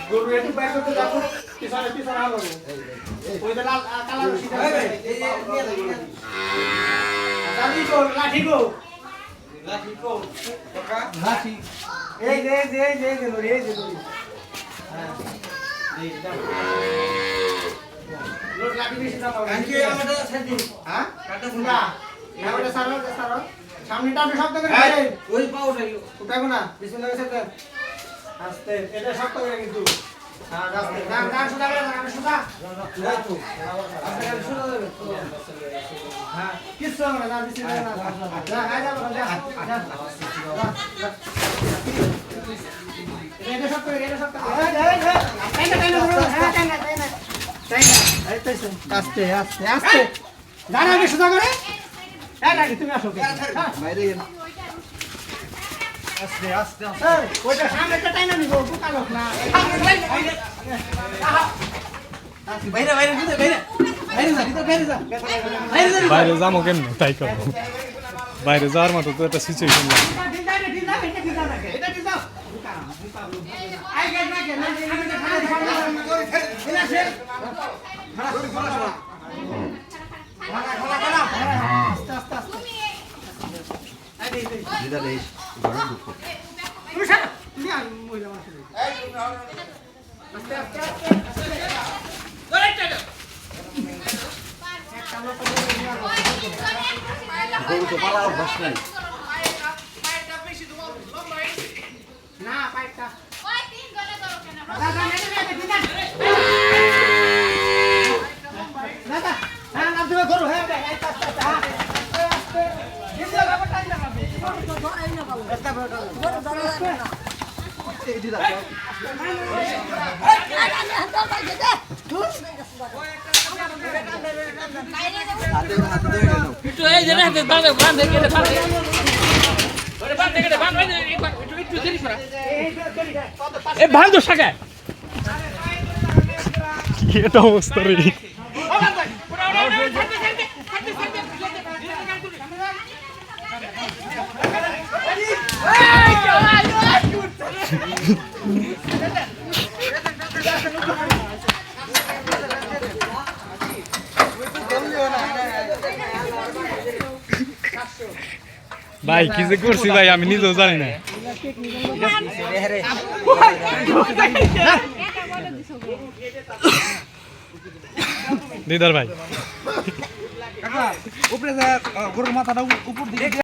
গরু একটু বাইর করতে যাবো পিছনে পিছনে আলো ওই যে লাল কালার রশি এই যে দাদি গো লাঠি গো কাকা লাঠি এই যে লরি হ্যাঁ এই দাও লোট লাঠি বেশি দাও কাকি আমাদের সেটি হ্যাঁ কাটা ফুলা আমাদের সারো সামনেটা আপনি শক্ত করে ধরে ওই পা উঠাইবো না পিছনে লাগছে তো আস্তে এটা শক্ত করে কিন্তু হ্যাঁ আস্তে গান সুদা করে গান সুদা তো আস্তে গান সুদা দেবে হ্যাঁ কিছু হবে না বেশি না যা আয় যাবো যা এটা শক্ত করে আস্তে গান আগে সুদা করে এই তুমি আসো বাইরে গেল আস্তে ওইটা সামনে একটা টাইনা নিব বুকা লোক না বাইরে যাবো কেন তাই করবো বাইরে যাওয়ার মতো তো একটা সিচুয়েশন লাগে ভালো শাখা এটা অবস্থা রে ভাই কি যে করছি ভাই আমি নিজেও জানি না দিদার ভাই উপরে গরুর মাথাটা উপর দিকে